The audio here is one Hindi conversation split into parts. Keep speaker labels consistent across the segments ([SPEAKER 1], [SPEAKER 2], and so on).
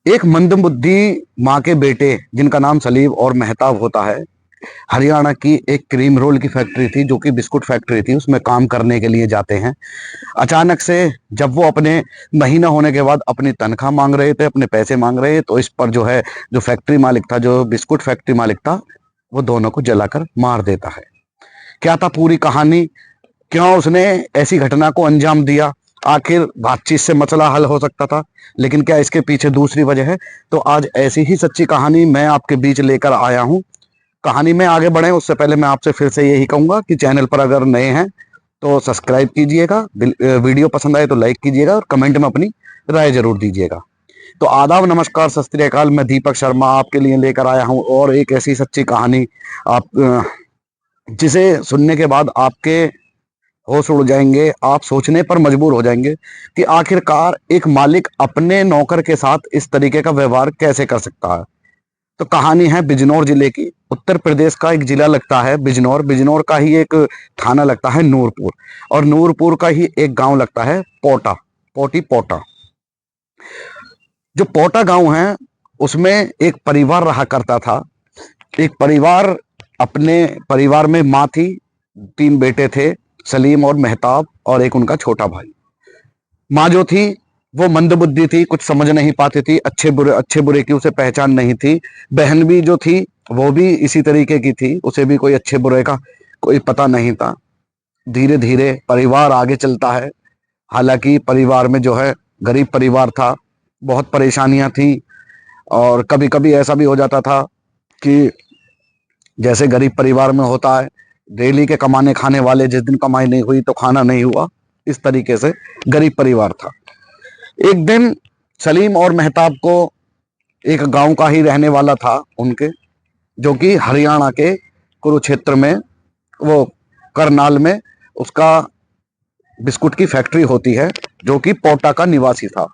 [SPEAKER 1] एक मंदबुद्धि माँ के बेटे जिनका नाम सलीम और मेहताब होता है, हरियाणा की एक क्रीम रोल की फैक्ट्री थी जो कि बिस्कुट फैक्ट्री थी, उसमें काम करने के लिए जाते हैं। अचानक से जब वो अपने महीना होने के बाद अपनी तनख्वाह मांग रहे थे, अपने पैसे मांग रहे, तो इस पर जो है जो फैक्ट्री मालिक था, जो बिस्कुट फैक्ट्री मालिक था, वो दोनों को जलाकर मार देता है। क्या था पूरी कहानी, क्यों उसने ऐसी घटना को अंजाम दिया, आखिर बातचीत से मसला हल हो सकता था, लेकिन क्या इसके पीछे दूसरी वजह है? तो आज ऐसी ही सच्ची कहानी मैं आपके बीच लेकर आया हूं। कहानी में आगे बढ़े उससे पहले मैं आपसे फिर से यही कहूंगा कि चैनल पर अगर नए हैं तो सब्सक्राइब कीजिएगा, वीडियो पसंद आए तो लाइक कीजिएगा और कमेंट में अपनी राय जरूर दीजिएगा। तो आदाब, नमस्कार, सत श्री अकाल। मैं दीपक शर्मा आपके लिए लेकर आया हूं और एक ऐसी सच्ची कहानी आप जिसे सुनने के बाद आपके होश उड़ जाएंगे, आप सोचने पर मजबूर हो जाएंगे कि आखिरकार एक मालिक अपने नौकर के साथ इस तरीके का व्यवहार कैसे कर सकता है। तो कहानी है बिजनौर जिले की। उत्तर प्रदेश का एक जिला लगता है बिजनौर, बिजनौर का ही एक थाना लगता है नूरपुर, और नूरपुर का ही एक गांव लगता है पोटा, पोटी पोटा। जो पोटा गांव है उसमें एक परिवार रहा करता था। एक परिवार, अपने परिवार में माँ थी, 3 बेटे थे, सलीम और मेहताब और एक उनका छोटा भाई। माँ जो थी वो मंदबुद्धि थी, कुछ समझ नहीं पाती थी, अच्छे बुरे की उसे पहचान नहीं थी। बहन भी जो थी वो भी इसी तरीके की थी, उसे भी कोई अच्छे बुरे का कोई पता नहीं था। धीरे धीरे परिवार आगे चलता है। हालांकि परिवार में जो है गरीब परिवार था, बहुत परेशानियां थी, और कभी कभी ऐसा भी हो जाता था कि जैसे गरीब परिवार में होता है, डेली के कमाने खाने वाले, जिस दिन कमाई नहीं हुई तो खाना नहीं हुआ, इस तरीके से गरीब परिवार था। एक दिन सलीम और मेहताब को, एक गांव का ही रहने वाला था उनके, जो कि हरियाणा के कुरुक्षेत्र में, वो करनाल में उसका बिस्कुट की फैक्ट्री होती है, जो कि पोटा का निवासी था।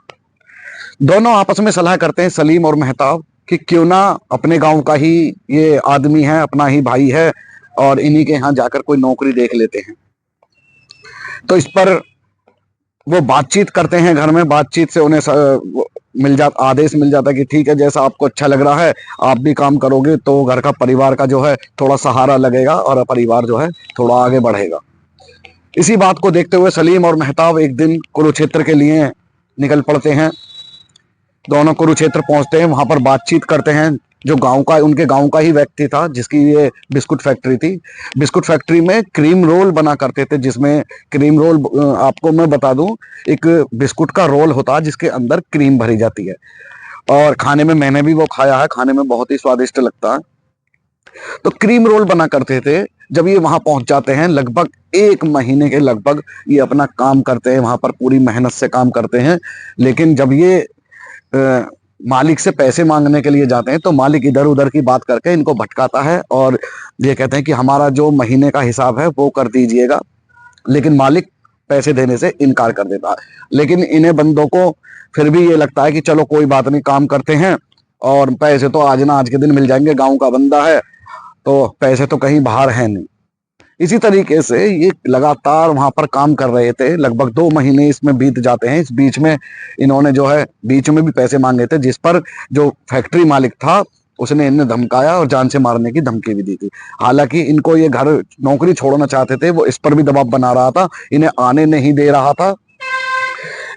[SPEAKER 1] दोनों आपस में सलाह करते हैं सलीम और मेहताब कि क्यों ना अपने गांव का ही ये आदमी है, अपना ही भाई है, और इन्हीं के यहाँ जाकर कोई नौकरी देख लेते हैं। तो इस पर वो बातचीत करते हैं घर में, बातचीत से उन्हें आदेश मिल जाता है कि ठीक है, जैसा आपको अच्छा लग रहा है, आप भी काम करोगे तो घर का, परिवार का जो है थोड़ा सहारा लगेगा और परिवार जो है थोड़ा आगे बढ़ेगा। इसी बात को देखते हुए सलीम और मेहताब एक दिन कुरुक्षेत्र के लिए निकल पड़ते हैं। दोनों कुरुक्षेत्र पहुंचते हैं, वहां पर बातचीत करते हैं। जो गांव का, उनके गांव का ही व्यक्ति था जिसकी ये बिस्कुट फैक्ट्री थी। बिस्कुट फैक्ट्री में क्रीम रोल बना करते थे, जिसमें क्रीम रोल, आपको मैं बता दूं, एक बिस्कुट का रोल होता है जिसके अंदर क्रीम भरी जाती है, और खाने में, मैंने भी वो खाया है, खाने में बहुत ही स्वादिष्ट लगता है। तो क्रीम रोल बना करते थे। जब ये वहां पहुंच जाते हैं, लगभग 1 महीने के लगभग ये अपना काम करते हैं, वहां पर पूरी मेहनत से काम करते हैं। लेकिन जब ये मालिक से पैसे मांगने के लिए जाते हैं तो मालिक इधर उधर की बात करके इनको भटकाता है, और ये कहते हैं कि हमारा जो महीने का हिसाब है वो कर दीजिएगा। लेकिन मालिक पैसे देने से इनकार कर देता है। लेकिन इन्हें बंदों को फिर भी ये लगता है कि चलो कोई बात नहीं, काम करते हैं और पैसे तो आज ना आज के दिन मिल जाएंगे, गांव का बंदा है तो पैसे तो कहीं बाहर है नहीं। इसी तरीके से ये लगातार वहां पर काम कर रहे थे। लगभग 2 महीने इसमें बीत जाते हैं। इस बीच में इन्होंने जो है बीच में भी पैसे मांगे थे, जिस पर जो फैक्ट्री मालिक था उसने इन्हें धमकाया और जान से मारने की धमकी भी दी थी। हालांकि इनको ये घर, नौकरी छोड़ना चाहते थे, वो इस पर भी दबाव बना रहा था, इन्हें आने नहीं दे रहा था।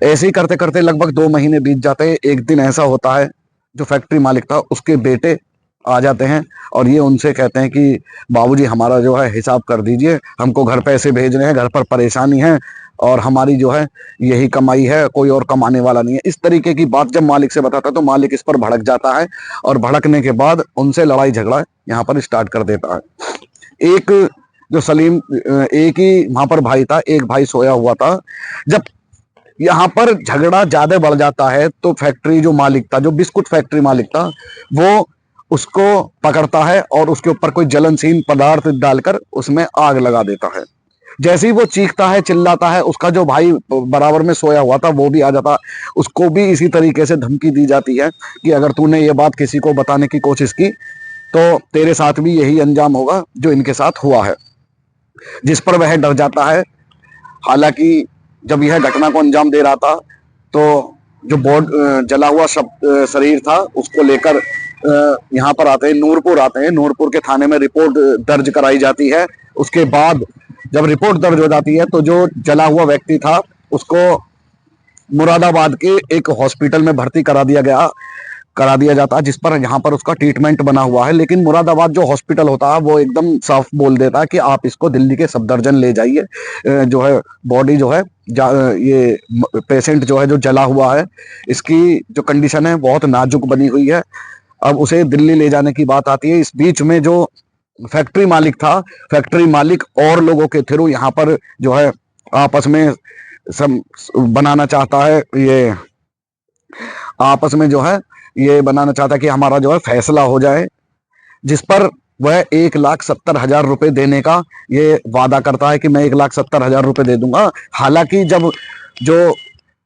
[SPEAKER 1] ऐसे ही करते करते लगभग 2 महीने बीत जाते हैं। एक दिन ऐसा होता है, जो फैक्ट्री मालिक था उसके बेटे आ जाते हैं और ये उनसे कहते हैं कि बाबूजी, हमारा जो है हिसाब कर दीजिए, हमको घर पैसे भेजने हैं, घर पर परेशानी है, और हमारी जो है यही कमाई है, कोई और कमाने वाला नहीं है। इस तरीके की बात जब मालिक से बताता है तो मालिक इस पर भड़क जाता है, और भड़कने के बाद उनसे लड़ाई झगड़ा यहाँ पर स्टार्ट कर देता है। एक जो सलीम, एक ही वहां पर भाई था, एक भाई सोया हुआ था। जब यहाँ पर झगड़ा ज्यादा बढ़ जाता है तो फैक्ट्री जो मालिक था, जो बिस्कुट फैक्ट्री मालिक था, वो उसको पकड़ता है और उसके ऊपर कोई जलनशील पदार्थ डालकर उसमें आग लगा देता है। जैसे ही वो चीखता है, चिल्लाता है, उसका जो भाई बराबर में सोया हुआ था वो भी आ जाता है। उसको भी इसी तरीके से धमकी दी जाती है कि अगर तूने ये बात किसी को बताने की कोशिश की तो तेरे साथ भी यही अंजाम होगा जो इनके साथ हुआ है। जिस पर वह डर जाता है। हालांकि जब यह घटना को अंजाम दे रहा था तो जो जला हुआ शरीर था उसको लेकर यहाँ पर आते हैं, नूरपुर आते हैं। नूरपुर के थाने में रिपोर्ट दर्ज कराई जाती है। उसके बाद जब रिपोर्ट दर्ज हो जाती है तो जो जला हुआ व्यक्ति था उसको मुरादाबाद के एक हॉस्पिटल में भर्ती करा दिया जाता है, जिस पर यहाँ पर उसका ट्रीटमेंट बना हुआ है। लेकिन मुरादाबाद जो हॉस्पिटल होता है वो एकदम साफ बोल देता है कि आप इसको दिल्ली के सफदरजंग ले जाइए। जो है बॉडी जो है ये पेशेंट जो है जो जला हुआ है, इसकी जो कंडीशन है बहुत नाजुक बनी हुई है। अब उसे दिल्ली ले जाने की बात आती है। इस बीच में जो फैक्ट्री मालिक था, फैक्ट्री मालिक और लोगों के थ्रू यहाँ पर जो है आपस में सब बनाना चाहता है, ये आपस में जो है ये बनाना चाहता है कि हमारा जो है फैसला हो जाए, जिस पर वह 1,70,000 रुपए देने का ये वादा करता है कि मैं 1,70,000 रुपए दे दूंगा। हालांकि जब जो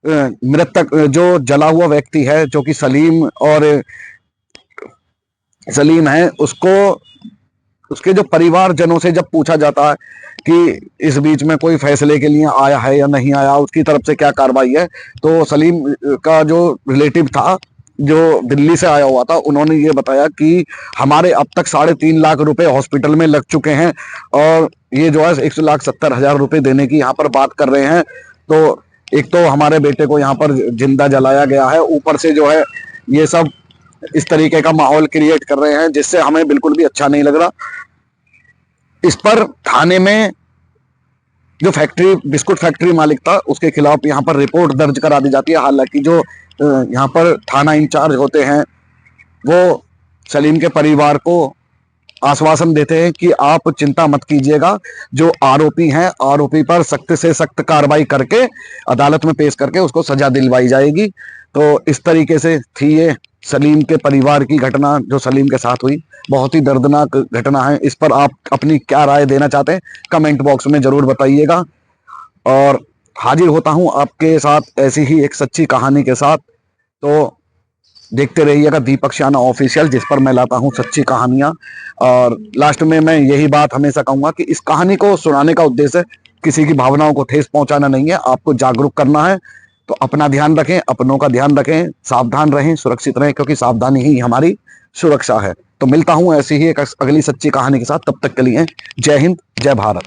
[SPEAKER 1] मृतक जो जला हुआ व्यक्ति है जो कि सलीम है, उसको उसके जो परिवारजनों से जब पूछा जाता है कि इस बीच में कोई फैसले के लिए आया है या नहीं आया, उसकी तरफ से क्या कार्रवाई है, तो सलीम का जो रिलेटिव था जो दिल्ली से आया हुआ था, उन्होंने ये बताया कि हमारे अब तक 3.5 लाख रुपए हॉस्पिटल में लग चुके हैं और ये जो है 1,70,000 रुपए देने की यहाँ पर बात कर रहे हैं। तो एक तो हमारे बेटे को यहाँ पर जिंदा जलाया गया है, ऊपर से जो है ये सब इस तरीके का माहौल क्रिएट कर रहे हैं जिससे हमें बिल्कुल भी अच्छा नहीं लग रहा। इस पर थाने में जो बिस्कुट फैक्ट्री मालिक था उसके खिलाफ यहाँ पर रिपोर्ट दर्ज करा दी जाती है। हालांकि जो यहाँ पर थाना इंचार्ज होते हैं वो सलीम के परिवार को आश्वासन देते हैं कि आप चिंता मत कीजिएगा, जो आरोपी हैं आरोपी पर सख्त से सख्त कार्रवाई करके अदालत में पेश करके उसको सजा दिलवाई जाएगी। तो इस तरीके से थी ये सलीम के परिवार की घटना जो सलीम के साथ हुई। बहुत ही दर्दनाक घटना है। इस पर आप अपनी क्या राय देना चाहते हैं कमेंट बॉक्स में जरूर बताइएगा। और हाजिर होता हूं आपके साथ ऐसी ही एक सच्ची कहानी के साथ। तो देखते रहिएगा दीपक शाना ऑफिशियल, जिस पर मैं लाता हूं सच्ची कहानियां। और लास्ट में मैं यही बात हमेशा कहूंगा कि इस कहानी को सुनाने का उद्देश्य किसी की भावनाओं को ठेस पहुंचाना नहीं है, आपको जागरूक करना है। तो अपना ध्यान रखें, अपनों का ध्यान रखें, सावधान रहें, सुरक्षित रहें, क्योंकि सावधानी ही हमारी सुरक्षा है। तो मिलता हूं ऐसी ही एक अगली सच्ची कहानी के साथ। तब तक के लिए जय हिंद, जय भारत।